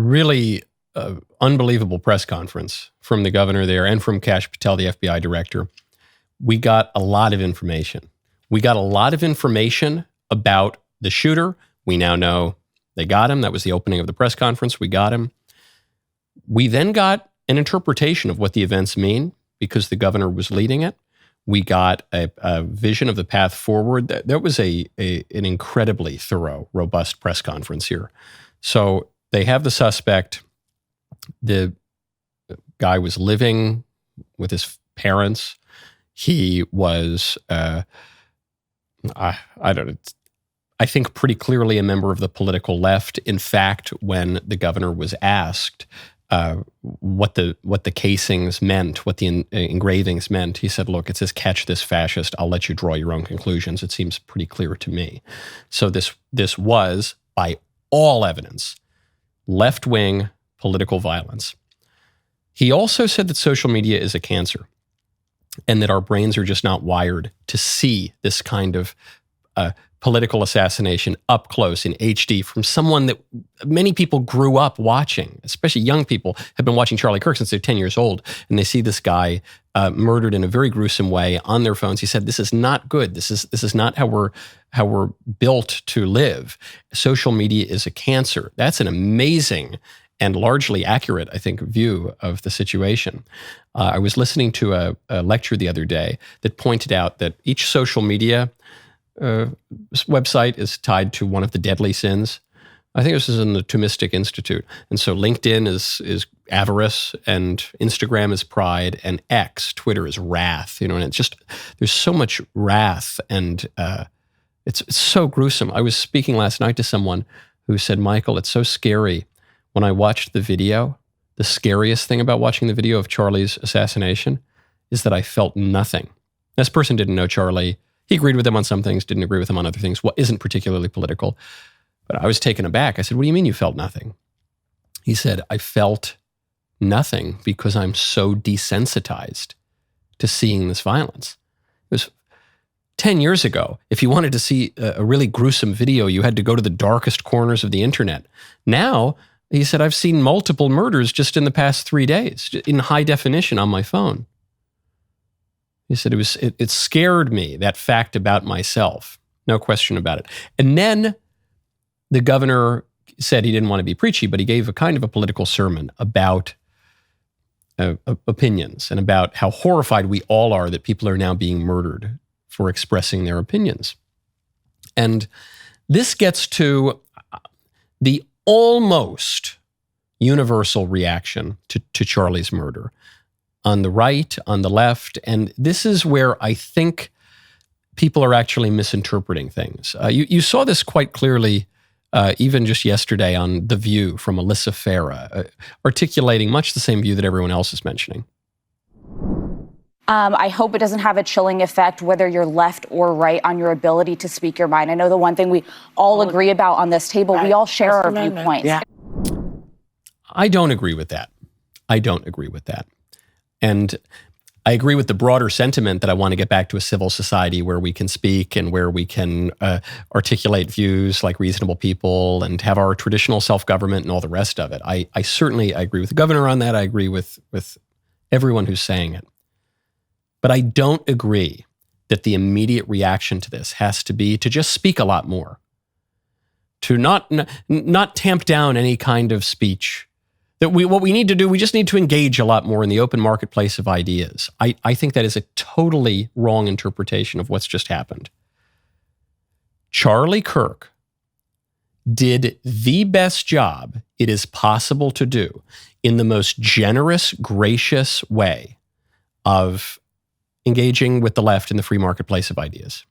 really unbelievable press conference from the governor there and from Kash Patel, the FBI director. We got a lot of information. We got a lot of information about the shooter. We now know they got him. That was the opening of the press conference. We got him. We then got an interpretation of what the events mean because the governor was leading it. We got a vision of the path forward. That was an incredibly thorough, robust press conference here. So they have the suspect. The guy was living with his parents. He was, I think pretty clearly a member of the political left. In fact, when the governor was asked what the casings meant, what the engravings meant, he said, look, it says catch this fascist. I'll let you draw your own conclusions. It seems pretty clear to me. So this was, by all evidence, left-wing political violence. He also said that social media is a cancer and that our brains are just not wired to see this kind of political assassination up close in HD from someone that many people grew up watching, especially young people have been watching Charlie Kirk since they're 10 years old, and they see this guy murdered in a very gruesome way on their phones. He said, this is not good. This is not how we're built to live. Social media is a cancer. That's an amazing and largely accurate, I think, view of the situation. I was listening to a lecture the other day that pointed out that each social media website is tied to one of the deadly sins. I think this is in the Thomistic Institute. And so LinkedIn is avarice, and Instagram is pride, and X, Twitter, is wrath. And it's just, there's so much wrath, and it's so gruesome. I was speaking last night to someone who said, Michael, it's so scary. When I watched the video, the scariest thing about watching the video of Charlie's assassination is that I felt nothing. This person didn't know Charlie. He agreed with him on some things, didn't agree with him on other things, what isn't particularly political. But I was taken aback. I said, what do you mean you felt nothing? He said, I felt nothing because I'm so desensitized to seeing this violence. It was 10 years ago. If you wanted to see a really gruesome video, you had to go to the darkest corners of the internet. Now, he said, I've seen multiple murders just in the past 3 days in high definition on my phone. He said it scared me, that fact about myself. No question about it. And then the governor said he didn't want to be preachy, but he gave a kind of a political sermon about opinions and about how horrified we all are that people are now being murdered for expressing their opinions. And this gets to the almost universal reaction to Charlie's murder on the right, on the left. And this is where I think people are actually misinterpreting things. You saw this quite clearly even just yesterday on The View from Alyssa Farah, articulating much the same view that everyone else is mentioning. I hope it doesn't have a chilling effect, whether you're left or right, on your ability to speak your mind. I know the one thing we all agree about on this table, we all share our viewpoints. Yeah. I don't agree with that. And I agree with the broader sentiment that I want to get back to a civil society where we can speak and where we can articulate views like reasonable people and have our traditional self-government and all the rest of it. I certainly agree with the governor on that. I agree with everyone who's saying it. But I don't agree that the immediate reaction to this has to be to just speak a lot more, to not tamp down any kind of speech. That what we need to do, we just need to engage a lot more in the open marketplace of ideas. I think that is a totally wrong interpretation of what's just happened. Charlie Kirk did the best job it is possible to do in the most generous, gracious way of engaging with the left in the free marketplace of ideas.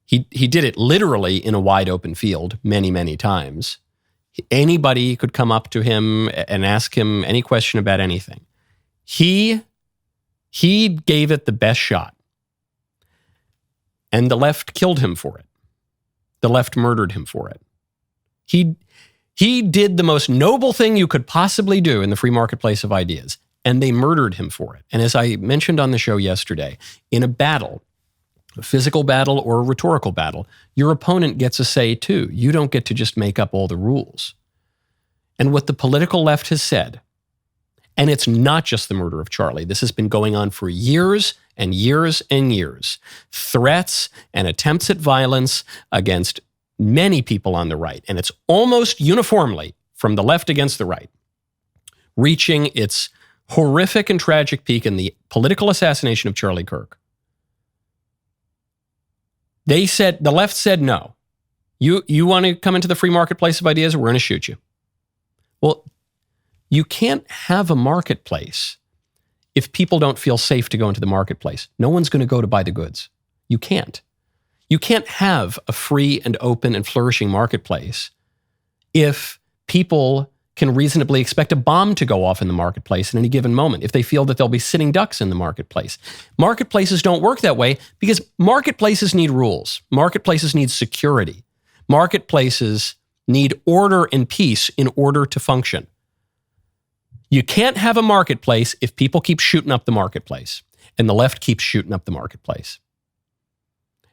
He did it literally in a wide open field many, many times. Anybody could come up to him and ask him any question about anything. He gave it the best shot. And the left killed him for it. The left murdered him for it. He did the most noble thing you could possibly do in the free marketplace of ideas, and they murdered him for it. And as I mentioned on the show yesterday, in a battle, a physical battle or a rhetorical battle, your opponent gets a say too. You don't get to just make up all the rules. And what the political left has said, and it's not just the murder of Charlie. This has been going on for years and years and years. Threats and attempts at violence against many people on the right. And it's almost uniformly from the left against the right, reaching its horrific and tragic peak in the political assassination of Charlie Kirk. They said, the left said, no, you want to come into the free marketplace of ideas, we're going to shoot you. Well, you can't have a marketplace if people don't feel safe to go into the marketplace. No one's going to go to buy the goods. You can't. You can't have a free and open and flourishing marketplace if people can reasonably expect a bomb to go off in the marketplace at any given moment, if they feel that they'll be sitting ducks in the marketplace. Marketplaces don't work that way because marketplaces need rules. Marketplaces need security. Marketplaces need order and peace in order to function. You can't have a marketplace if people keep shooting up the marketplace and the left keeps shooting up the marketplace.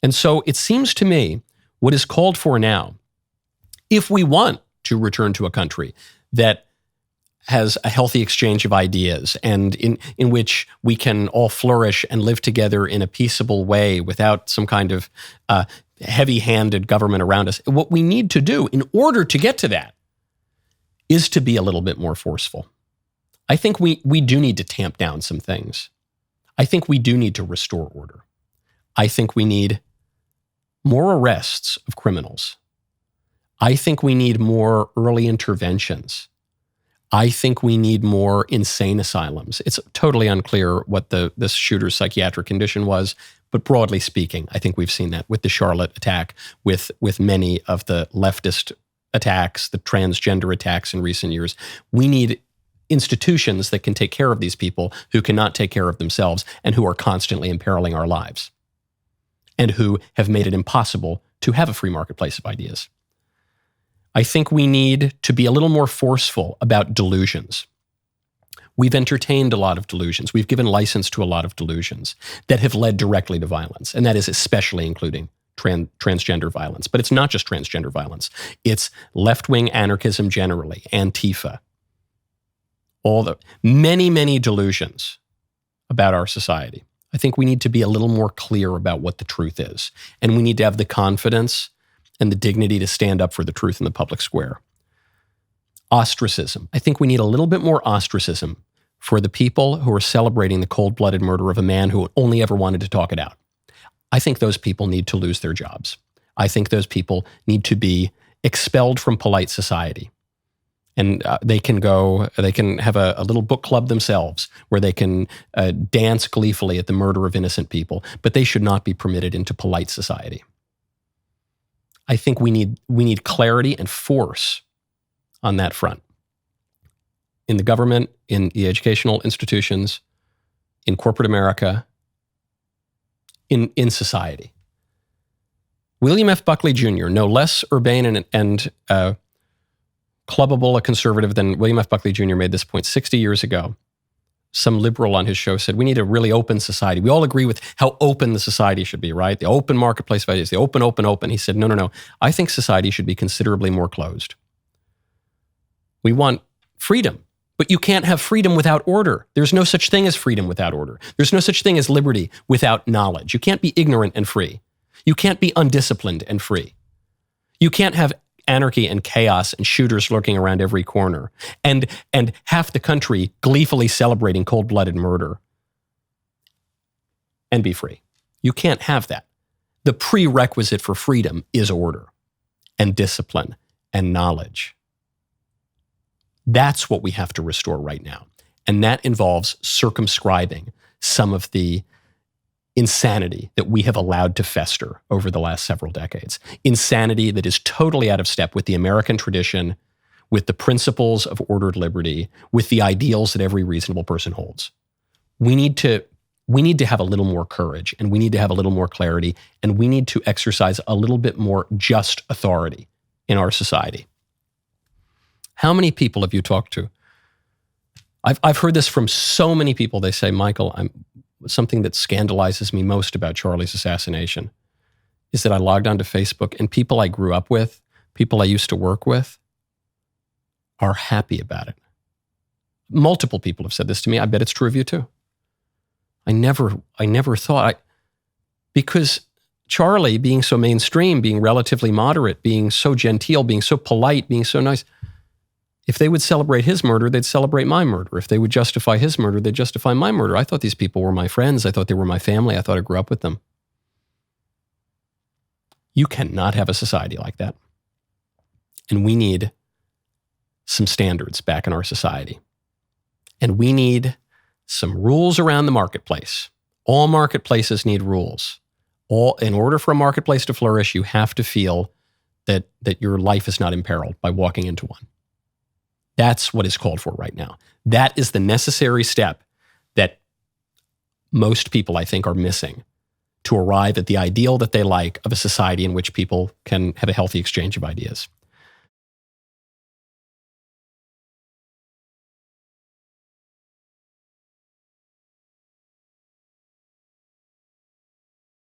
And so it seems to me what is called for now, if we want to return to a country that has a healthy exchange of ideas and in which we can all flourish and live together in a peaceable way without some kind of heavy-handed government around us, what we need to do in order to get to that is to be a little bit more forceful. I think we do need to tamp down some things. I think we do need to restore order. I think we need more arrests of criminals. I think we need more early interventions. I think we need more insane asylums. It's totally unclear what this shooter's psychiatric condition was, but broadly speaking, I think we've seen that with the Charlotte attack, with many of the leftist attacks, the transgender attacks in recent years. We need institutions that can take care of these people who cannot take care of themselves and who are constantly imperiling our lives and who have made it impossible to have a free marketplace of ideas. I think we need to be a little more forceful about delusions. We've entertained a lot of delusions. We've given license to a lot of delusions that have led directly to violence, and that is especially including transgender violence. But it's not just transgender violence. It's left-wing anarchism generally, Antifa, all the many, many delusions about our society. I think we need to be a little more clear about what the truth is, and we need to have the confidence and the dignity to stand up for the truth in the public square. Ostracism. I think we need a little bit more ostracism for the people who are celebrating the cold-blooded murder of a man who only ever wanted to talk it out. I think those people need to lose their jobs. I think those people need to be expelled from polite society. And they can have a little book club themselves where they can dance gleefully at the murder of innocent people, but they should not be permitted into polite society. I think we need clarity and force on that front. In the government, in the educational institutions, in corporate America, in society. William F. Buckley Jr., no less urbane and clubbable a conservative than William F. Buckley Jr. made this point 60 years ago. Some liberal on his show said, we need a really open society. We all agree with how open the society should be, right? The open marketplace of ideas, the open, open, open. He said, no. I think society should be considerably more closed. We want freedom, but you can't have freedom without order. There's no such thing as freedom without order. There's no such thing as liberty without knowledge. You can't be ignorant and free. You can't be undisciplined and free. You can't have anarchy and chaos and shooters lurking around every corner and half the country gleefully celebrating cold-blooded murder and be free. You can't have that. The prerequisite for freedom is order and discipline and knowledge. That's what we have to restore right now. And that involves circumscribing some of the insanity that we have allowed to fester over the last several decades. Insanity that is totally out of step with the American tradition, with the principles of ordered liberty, with the ideals that every reasonable person holds. We need to have a little more courage, and we need to have a little more clarity, and we need to exercise a little bit more just authority in our society. How many people have you talked to? I've heard this from so many people. They say, Michael, something that scandalizes me most about Charlie's assassination is that I logged onto Facebook and people I grew up with, people I used to work with, are happy about it. Multiple people have said this to me. I bet it's true of you too. I never thought, because Charlie, being so mainstream, being relatively moderate, being so genteel, being so polite, being so nice, if they would celebrate his murder, they'd celebrate my murder. If they would justify his murder, they'd justify my murder. I thought these people were my friends. I thought they were my family. I thought I grew up with them. You cannot have a society like that. And we need some standards back in our society. And we need some rules around the marketplace. All marketplaces need rules. In order for a marketplace to flourish, you have to feel that your life is not imperiled by walking into one. That's what is called for right now. That is the necessary step that most people, I think, are missing to arrive at the ideal that they like of a society in which people can have a healthy exchange of ideas.